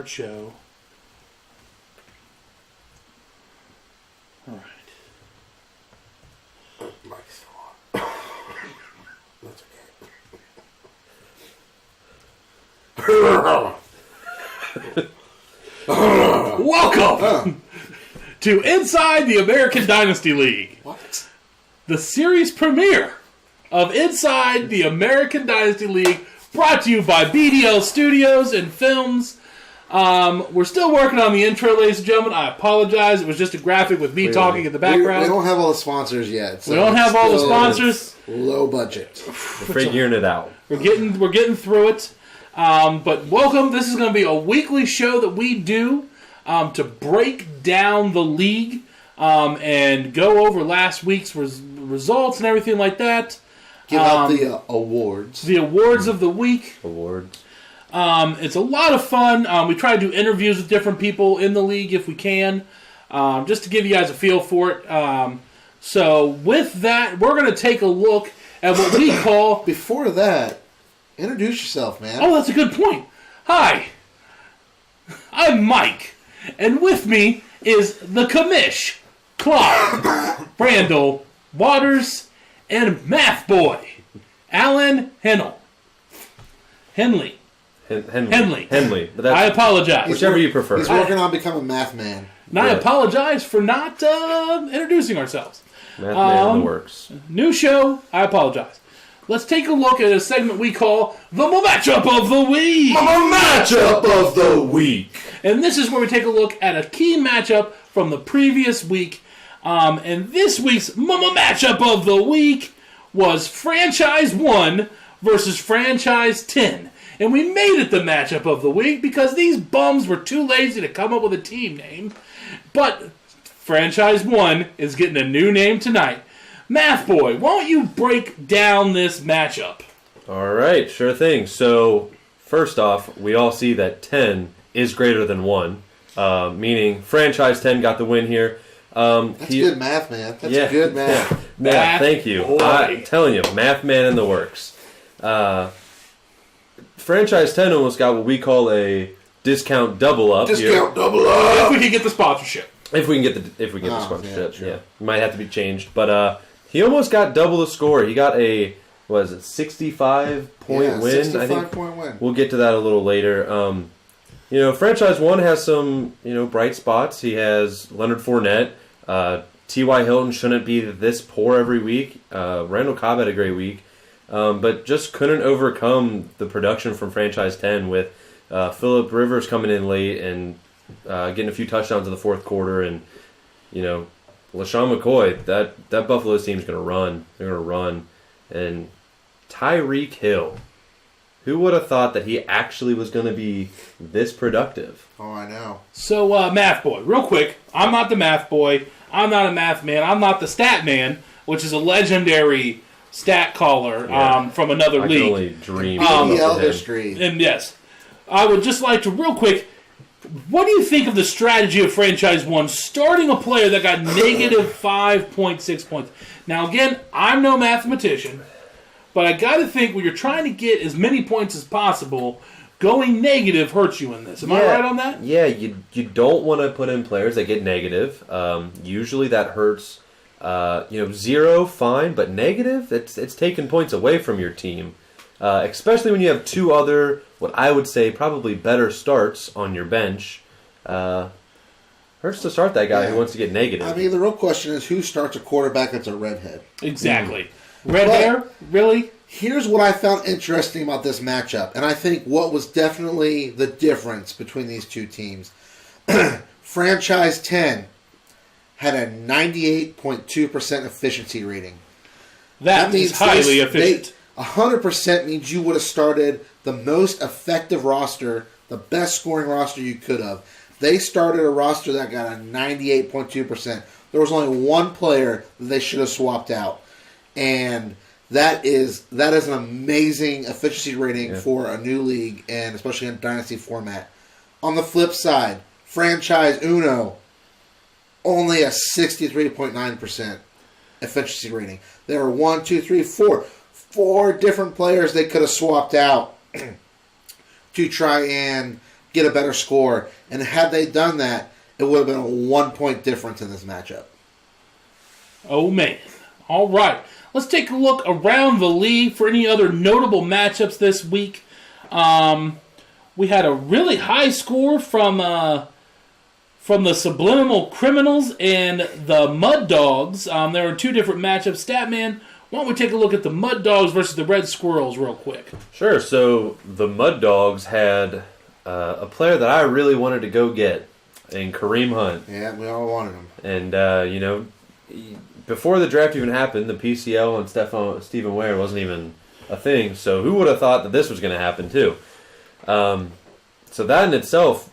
Show. All right. Mike's still on. That's okay. Welcome to Inside the American Dynasty League. What? The series premiere of Inside the American Dynasty League, brought to you by BDL Studios and Films. We're still working on the intro, ladies and gentlemen. I apologize. It was just a graphic with me talking in the background. We don't have all the sponsors yet. So we don't have all the sponsors. Low budget. We're figuring it out. We're getting through it. But welcome. This is going to be a weekly show that we do to break down the league and go over last week's results and everything like that. Give out the awards. The awards of the week. Awards. It's a lot of fun. We try to do interviews with different people in the league if we can, just to give you guys a feel for it. So with that, we're going to take a look at what we call... Before that, introduce yourself, man. Oh, that's a good point. Hi, I'm Mike, and with me is the commish, Clark, Brandel, Waters, and Math Boy, Alan Henley. Henley. But I apologize. Whichever you prefer. He's working on becoming a math man. And I apologize for not introducing ourselves. Math man in the works. New show, I apologize. Let's take a look at a segment we call the Matchup of the Week. Matchup of the Week. And this is where we take a look at a key matchup from the previous week. And this week's Matchup of the Week was Franchise 1 versus Franchise 10. And we made it the matchup of the week because these bums were too lazy to come up with a team name. But Franchise 1 is getting a new name tonight. Math Boy, why don't you break down this matchup? All right, sure thing. So, first off, we all see that 10 is greater than 1, meaning Franchise 10 got the win here. That's good math, man. That's good math. Yeah. Math, thank you. Boy. I'm telling you, math man in the works. Franchise 10 almost got what we call a discount double up. Double up. If we can get the sponsorship. If we can get the sponsorship, yeah, sure. yeah. Might have to be changed. But he almost got double the score. He got a 65-point win. 65-point win. We'll get to that a little later. Franchise 1 has some, bright spots. He has Leonard Fournette. T.Y. Hilton shouldn't be this poor every week. Randall Cobb had a great week. But just couldn't overcome the production from Franchise 10 with Phillip Rivers coming in late and getting a few touchdowns in the fourth quarter. And, LaShawn McCoy, that Buffalo team's going to run. They're going to run. And Tyreek Hill, who would have thought that he actually was going to be this productive? Oh, I know. So, Math Boy, real quick, I'm not the Math Boy. I'm not a math man. I'm not the Stat Man, which is a legendary stat caller from another I league. can only dream. BDL history. And yes, I would just like to, real quick, what do you think of the strategy of Franchise 1 starting a player that got negative 5.6 points? Now, again, I'm no mathematician, but I got to think when you're trying to get as many points as possible, going negative hurts you in this. Am I right on that? Yeah, you don't want to put in players that get negative. Usually that hurts. 0, fine, but negative, it's taking points away from your team. Especially when you have two other, what I would say, probably better starts on your bench. Hurts to start that guy who wants to get negative. I mean, the real question is who starts a quarterback that's a redhead? Exactly. Red hair? Really? Here's what I found interesting about this matchup, and I think what was definitely the difference between these two teams. Franchise 10 had a 98.2% efficiency rating. That means highly efficient. 100% means you would have started the most effective roster, the best scoring roster you could have. They started a roster that got a 98.2%. There was only one player that they should have swapped out. And that is an amazing efficiency rating for a new league, and especially in Dynasty format. On the flip side, Franchise Uno, only a 63.9% efficiency rating. There were 4 different players they could have swapped out to try and get a better score. And had they done that, it would have been a 1-point difference in this matchup. Oh, man. All right. Let's take a look around the league for any other notable matchups this week. We had a really high score from the Subliminal Criminals and the Mud Dogs. There were two different matchups. Statman, why don't we take a look at the Mud Dogs versus the Red Squirrels real quick? Sure. So the Mud Dogs had a player that I really wanted to go get in Kareem Hunt. Yeah, we all wanted him. And, before the draft even happened, the PCL and Stephen Ware wasn't even a thing. So who would have thought that this was going to happen too? So that in itself,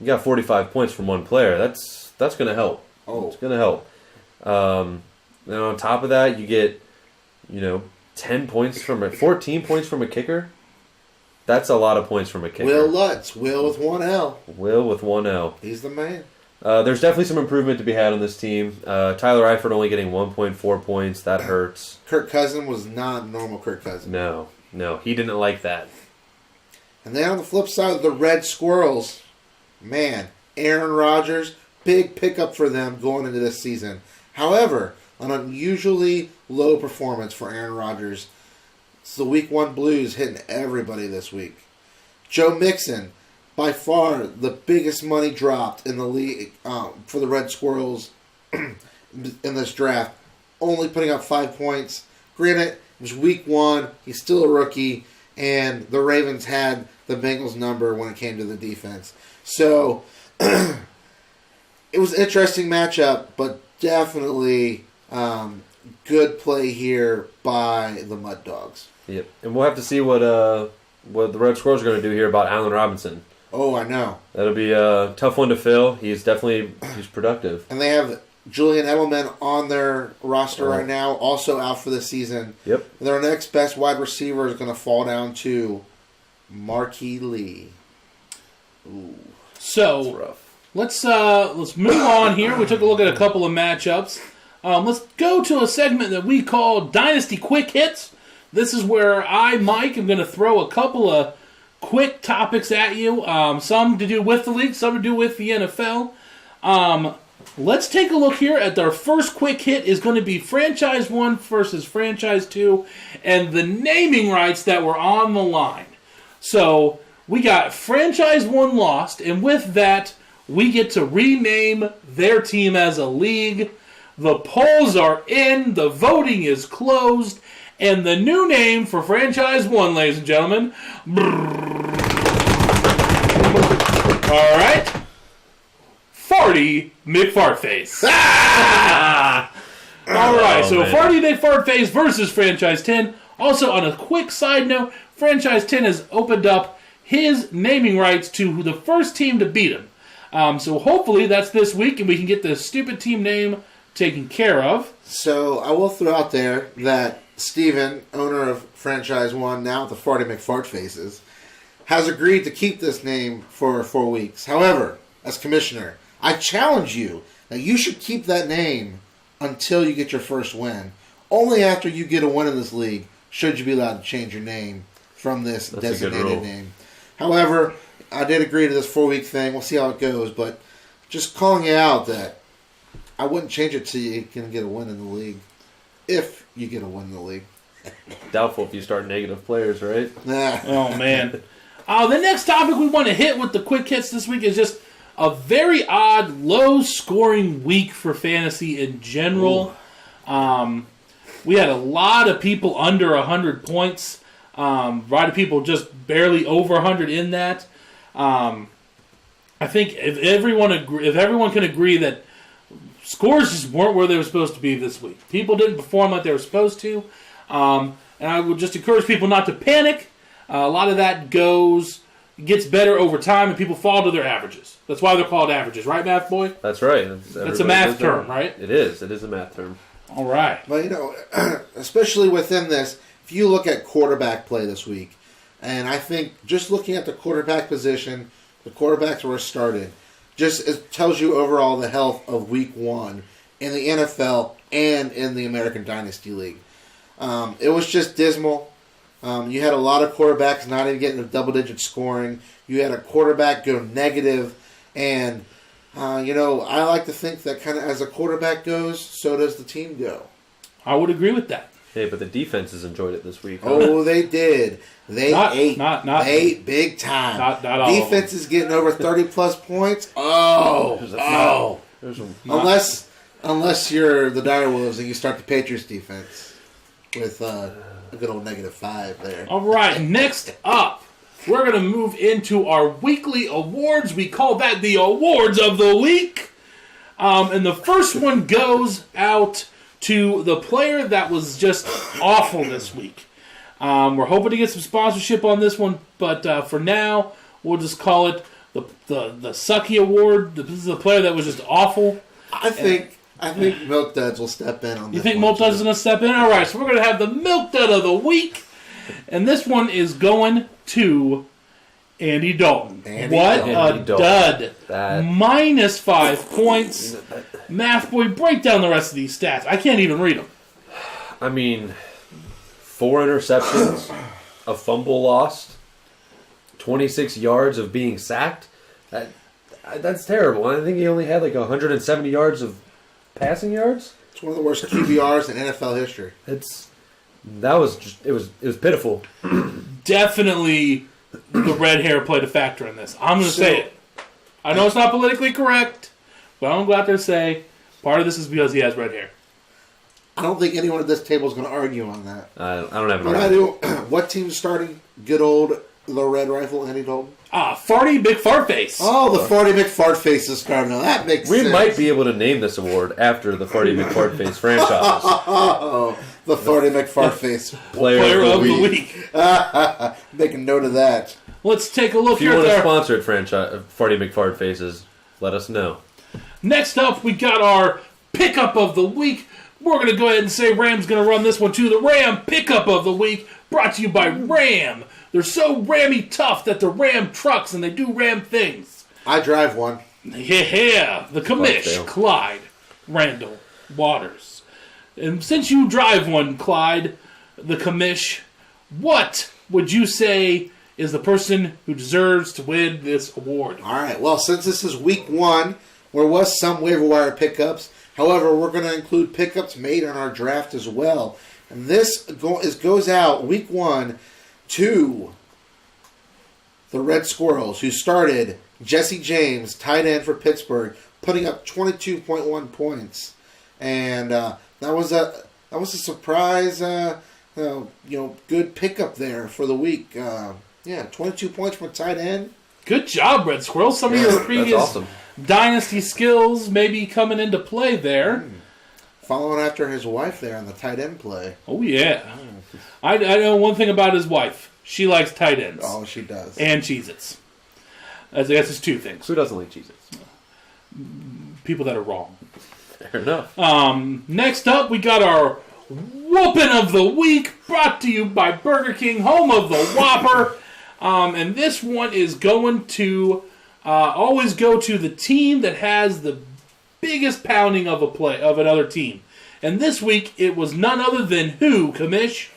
you got 45 points from one player. That's going to help. Oh, it's going to help. And on top of that, you get 14 points from a kicker. That's a lot of points from a kicker. Will Lutz. Will with one L. Will with one L. He's the man. There's definitely some improvement to be had on this team. Tyler Eifert only getting 1.4 points. That hurts. Kirk Cousins was not normal Kirk Cousins. No, he didn't like that. And then on the flip side, the Red Squirrels, man, Aaron Rodgers, big pickup for them going into this season. However, an unusually low performance for Aaron Rodgers. It's the Week 1 Blues hitting everybody this week. Joe Mixon, by far the biggest money dropped in the league for the Red Squirrels in this draft, only putting up 5 points. Granted, it was Week 1, he's still a rookie, and the Ravens had the Bengals number when it came to the defense. So, it was an interesting matchup, but definitely good play here by the Mud Dogs. Yep, and we'll have to see what the Red Squirrels are going to do here about Allen Robinson. Oh, I know. That'll be a tough one to fill. He's productive. And they have Julian Edelman on their roster right now, also out for the season. Yep. Their next best wide receiver is going to fall down to Marquis Lee. Ooh. So let's move on here. We took a look at a couple of matchups. Let's go to a segment that we call Dynasty Quick Hits. This is where I, Mike, am going to throw a couple of quick topics at you. Some to do with the league, some to do with the NFL. Let's take a look here at our first quick hit is going to be Franchise 1 versus Franchise 2 and the naming rights that were on the line. So we got Franchise 1 lost, and with that, we get to rename their team as a league. The polls are in, the voting is closed, and the new name for Franchise 1, ladies and gentlemen. All right. Farty McFartface. All right, so man. Farty McFartface versus Franchise 10. Also, on a quick side note, Franchise 10 has opened up his naming rights to the first team to beat him. So hopefully that's this week, and we can get the stupid team name taken care of. So I will throw out there that Steven, owner of Franchise 1, now the Farty McFartfaces, has agreed to keep this name for 4 weeks. However, as commissioner, I challenge you that you should keep that name until you get your first win. Only after you get a win in this league should you be allowed to change your name from this designated name. However, I did agree to this 4-week thing. We'll see how it goes, but just calling you out that I wouldn't change it till you can get a win in the league. If you get a win in the league. Doubtful if you start negative players, right? Nah. Oh, man. The next topic we want to hit with the quick hits this week is just a very odd, low-scoring week for fantasy in general. We had a lot of people under 100 points. A lot of people just barely over 100 in that. I think if everyone can agree that scores just weren't where they were supposed to be this week. People didn't perform like they were supposed to. And I would just encourage people not to panic. A lot of that gets better over time, and people fall to their averages. That's why they're called averages, right, Math Boy? That's right. That's a math term, right? It is. It is a math term. All right. But, especially within this, if you look at quarterback play this week, and I think just looking at the quarterback position, the quarterbacks were started, it tells you overall the health of Week 1 in the NFL and in the American Dynasty League. It was just dismal. You had a lot of quarterbacks not even getting a double-digit scoring. You had a quarterback go negative, and I like to think that kind of as a quarterback goes, so does the team go. I would agree with that. Hey, but the defenses enjoyed it this week. Huh? Oh, they did. They ate. They ate big time. Not all defense is getting over 30-plus points. Unless you're the Direwolves and you start the Patriots defense with a good old -5 there. All right, next up, we're going to move into our weekly awards. We call that the Awards of the Week. And the first one goes out to the player that was just awful this week. We're hoping to get some sponsorship on this one, but for now, we'll just call it the Sucky Award. This is the player that was just awful. I think Milk Duds will step in on this. You think Milk Duds is going to step in? All right, so we're going to have the Milk Dud of the Week, and this one is going to Andy Dalton. Andy Dud. -5 points. Math boy, break down the rest of these stats. I can't even read them. I mean, 4 interceptions, a fumble lost, 26 yards of being sacked. That's terrible. I think he only had like 170 yards of passing yards. It's one of the worst QBRs in NFL history. It was pitiful. Definitely the red hair played a factor in this. I'm going to say it. I know it's not politically correct, but I'm glad to say part of this is because he has red hair. I don't think anyone at this table is going to argue on that. I don't have an argument. What team's starting good old the Red Rifle, Andy Dalton? Farty McFartface. Oh, the Farty McFartface is starting. Now that makes sense. We might be able to name this award after the Farty McFartface franchise. Oh, the Farty McFartface Player of the Week. Make a note of that. Let's take a look if you here. want to sponsor Farty McFartfaces, let us know. Next up, we got our Pickup of the Week. We're going to go ahead and say Ram's going to run this one too. The Ram Pickup of the Week, brought to you by Ram. They're so rammy tough that they're Ram trucks and they do Ram things. I drive one. Yeah, the commish, Clyde Randall Waters. And since you drive one, Clyde, the commish, what would you say is the person who deserves to win this award? All right, well, since this is week 1, there was some waiver wire pickups. However, we're going to include pickups made on our draft as well. And this goes out week 1 to the Red Squirrels, who started Jesse James, tight end for Pittsburgh, putting up 22.1 points. And that was a surprise, good pickup there for the week. 22 points from tight end. Good job, Red Squirrels. Some of your previous awesome. Dynasty skills maybe coming into play there. Following after his wife there on the tight end play. Oh, yeah. I know one thing about his wife. She likes tight ends. Oh, she does. And Cheez-Its. I guess it's 2 things. Who doesn't like Cheez-Its? People that are wrong. Fair enough. Next up, we got our Whoopin' of the Week, brought to you by Burger King, home of the Whopper. And this one is going to always go to the team that has the biggest pounding of another team. And this week, it was none other than who, Commish?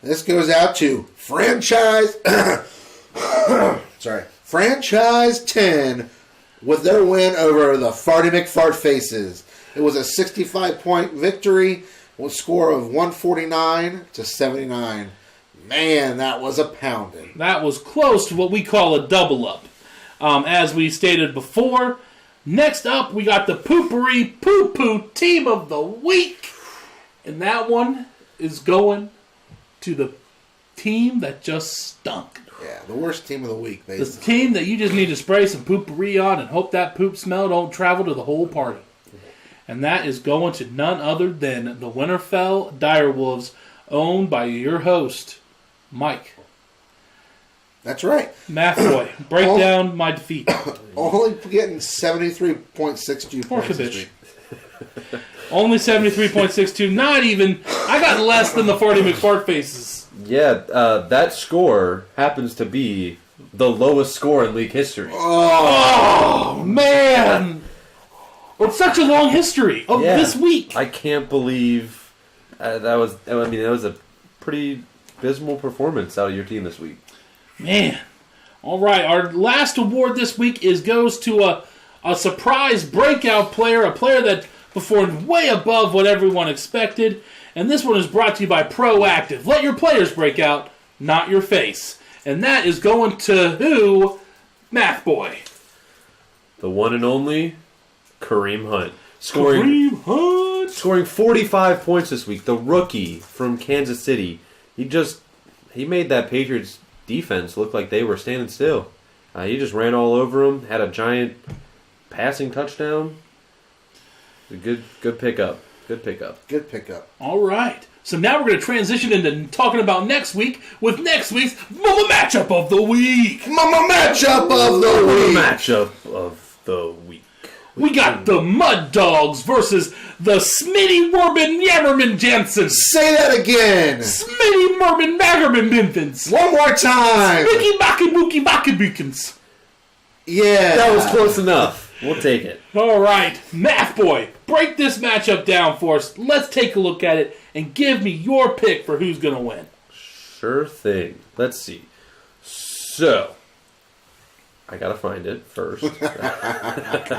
This goes out to Franchise 10 with their win over the Farty McFartfaces. It was a 65-point victory with a score of 149-79. Man, that was a pounding. That was close to what we call a double-up. As we stated before, next up, we got the Poopery Poo-Poo Team of the Week. And that one is going to the team that just stunk. Yeah, the worst team of the week, basically. The team that you just need to spray some poopery on and hope that poop smell don't travel to the whole party. And that is going to none other than the Winterfell Direwolves, owned by your host, Mike. That's right. Math boy, break down my defeat. Only getting 73.62 points this week. Only 73.62. Not even. I got less than the 40 McFartfaces. Yeah, that score happens to be the lowest score in league history. Oh man! It's such a long history of this week. I can't believe that was. I mean, that was a pretty abysmal performance out of your team this week. Man. All right, our last award this week goes to a surprise breakout player, a player that performed way above what everyone expected. And this one is brought to you by Proactive. Let your players break out, not your face. And that is going to who? Math Boy. The one and only Kareem Hunt. Scoring 45 points this week. The rookie from Kansas City. He made that Patriots defense look like they were standing still. He just ran all over them. Had a giant passing touchdown. A good pickup. Good pickup. All right. So now we're going to transition into talking about next week with next week's Mama Matchup of the Week. Mama Matchup of the Week. Matchup of the Week. We got the Mud Dogs versus the Smitty Werben Yammerman Jensen. Say that again. Smitty Merman Maggerman Binfins. One more time. Mickey Backy Mookie Backy Beacons. Yeah. That was close enough. We'll take it. All right. Math Boy, break this matchup down for us. Let's take a look at it and give me your pick for who's going to win. Sure thing. Let's see. So, I gotta find it first.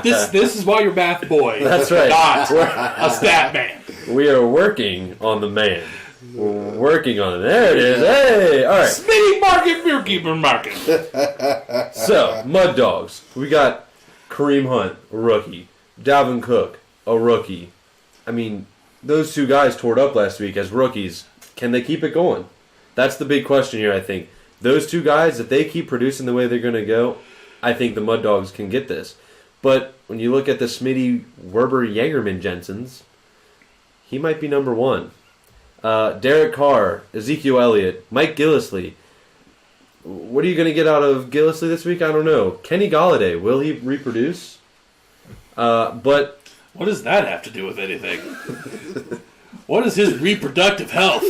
This is why you're Math Boy. That's right. Not a stat man. We are working on the man. We're working on it. There it is. Hey! All right. Smitty Market Beer Keeper Market. So, Mud Dogs. We got Kareem Hunt, a rookie. Dalvin Cook, a rookie. I mean, those two guys tore it up last week as rookies. Can they keep it going? That's the big question here, I think. Those two guys, if they keep producing the way they're going to go, I think the Mud Dogs can get this. But when you look at the Smitty Werber Jagerman Jensens, he might be number one. Derek Carr, Ezekiel Elliott, Mike Gillislee. What are you going to get out of Gillislee this week? I don't know. Kenny Golladay, will he reproduce? But what does that have to do with anything? What is his reproductive health?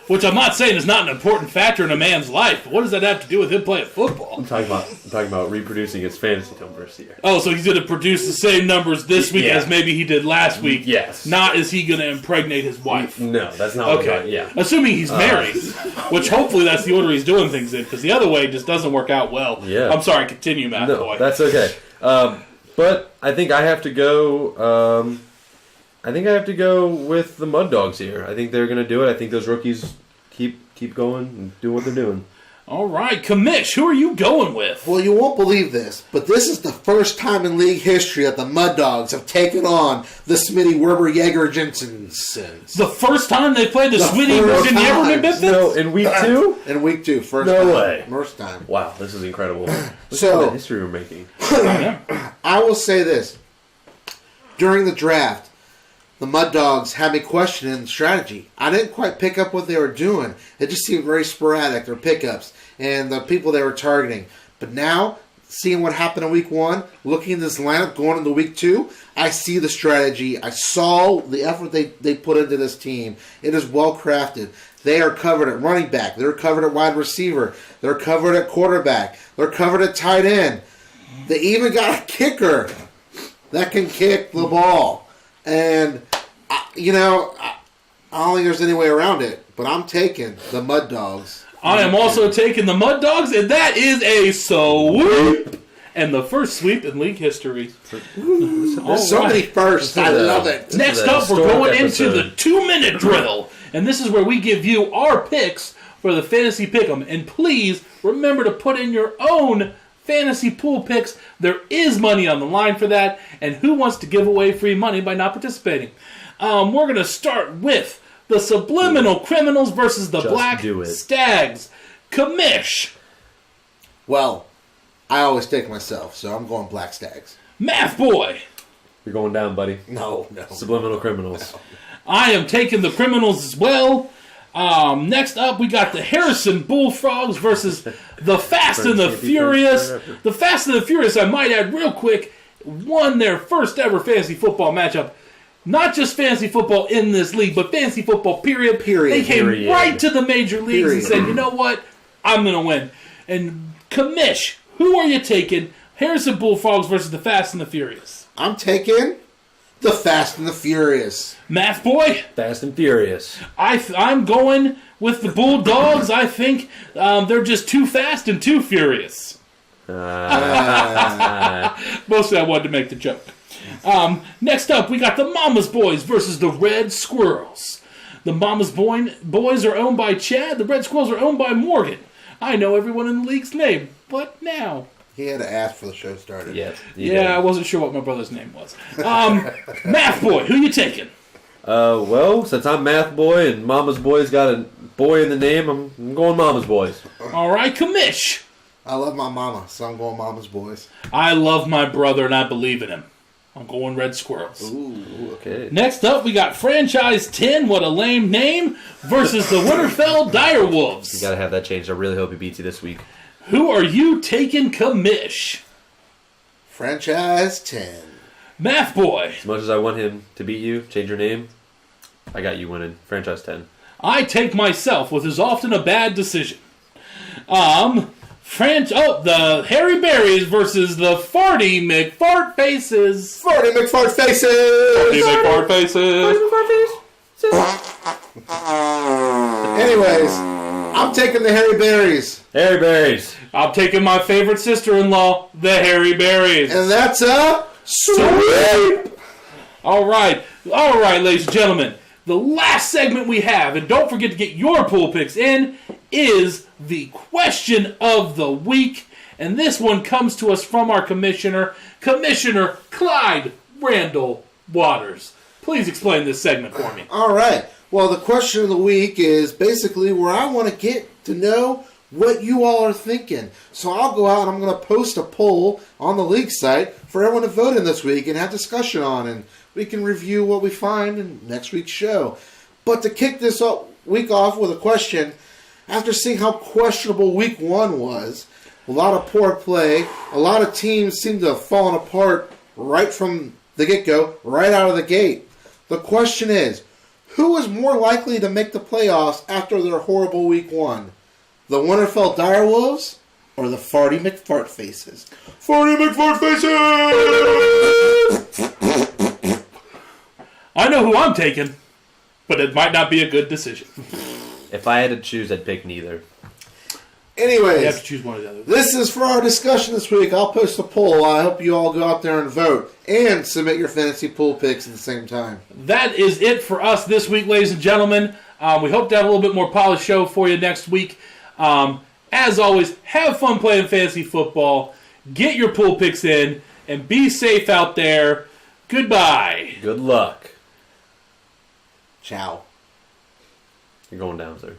Which I'm not saying is not an important factor in a man's life. But what does that have to do with him playing football? I'm talking about reproducing his fantasy numbers here. Oh, so he's going to produce the same numbers this week as maybe he did last week. Yes. Not is he going to impregnate his wife. No, that's not okay. Yeah. Assuming he's married, which hopefully that's the order he's doing things in, because the other way just doesn't work out well. Yeah. I'm sorry, continue, Matt Boy. That's okay. But I think I have to go. I think I have to go with the Mud Dogs here. I think they're going to do it. I think those rookies keep going and do what they're doing. All right, Kamish, who are you going with? Well, you won't believe this, but this is the first time in league history that the Mud Dogs have taken on the Smitty Werber Jaeger Jensens. The first time they played the Smitty Werber Jaeger Jensens? No, in week 2? In week 2, first no time. way. First time. Wow, this is incredible. Look So, at the history we're making. I will say this. During the draft, the Mud Dogs had me questioning the strategy. I didn't quite pick up what they were doing. It just seemed very sporadic, their pickups, and the people they were targeting. But now, seeing what happened in week 1, looking at this lineup going into week 2, I see the strategy. I saw the effort they put into this team. It is well crafted. They are covered at running back. They're covered at wide receiver. They're covered at quarterback. They're covered at tight end. They even got a kicker that can kick the ball. And, I don't think there's any way around it. But I'm taking the Mud Dogs. I am also taking the Mud Dogs, and that is a sweep. And the first sweep in league history. There's so many firsts. I love it. Next up, we're going into the 2-minute drill. And this is where we give you our picks for the Fantasy Pick'em. And please remember to put in your own fantasy pool picks. There is money on the line for that. And who wants to give away free money by not participating? We're going to start with the Subliminal Criminals versus the Black Stags. Kamish. Well, I always take myself, so I'm going Black Stags. Math Boy. You're going down, buddy. No. Subliminal Criminals. No. I am taking the Criminals as well. Next up, we got the Harrison Bullfrogs versus the Fast and the Furious. The Fast and the Furious, I might add real quick, won their first ever fantasy football matchup. Not just fantasy football in this league, but fantasy football, period. They came right to the major leagues and said, you know what? I'm going to win. And Kamish, who are you taking? Harrison Bullfrogs versus the Fast and the Furious. I'm taking The Fast and the Furious. Math boy, Fast and Furious. I'm going with the Bulldogs. I think they're just too fast and too furious. Mostly I wanted to make the joke. Next up, we got the Mama's Boys versus the Red Squirrels. The Mama's Boys are owned by Chad. The Red Squirrels are owned by Morgan. I know everyone in the league's name, but now... He had to ask before the show started. Yes. Yeah, I wasn't sure what my brother's name was. Math boy, who you taking? Well, since I'm Math Boy and Mama's Boy's got a boy in the name, I'm going Mama's Boys. All right, Commish. I love my mama, so I'm going Mama's Boys. I love my brother and I believe in him. I'm going Red Squirrels. Ooh, okay. Next up, we got Franchise 10, what a lame name, versus the Winterfell Direwolves. You gotta have that changed. I really hope he beats you this week. Who are you taking, Commish? Franchise 10. Math boy. As much as I want him to beat you, change your name, I got you winning. Franchise 10. I take myself, which is often a bad decision. The Harry Berries versus the Farty McFart Faces. Farty McFart Faces! Farty McFart Faces. Anyways, I'm taking the Harry Berries. Harry Berries. I'm taking my favorite sister-in-law, the Harry Berries. And that's a sweep! All right, ladies and gentlemen. The last segment we have, and don't forget to get your pool picks in, is the question of the week. And this one comes to us from our Commissioner Clyde Randall Waters. Please explain this segment for me. All right. Well, the question of the week is basically where I want to get to know what you all are thinking. So I'll go out and I'm going to post a poll on the league site for everyone to vote in this week and have discussion on, and we can review what we find in next week's show. But to kick this week off with a question, after seeing how questionable week one was, a lot of poor play, a lot of teams seem to have fallen apart right from the get-go, right out of the gate. The question is, who is more likely to make the playoffs after their horrible week one? The Winterfell Direwolves or the Farty McFart Faces? Farty McFart Faces! I know who I'm taking, but it might not be a good decision. If I had to choose, I'd pick neither. Anyways, You have to choose one or the other. this is for our discussion this week. I'll post a poll. I hope you all go out there and vote and submit your fantasy pool picks at the same time. That is it for us this week, ladies and gentlemen. We hope to have a little bit more polished show for you next week. As always, have fun playing fantasy football. Get your pool picks in, and be safe out there. Goodbye. Good luck. Ciao. You're going down, sir.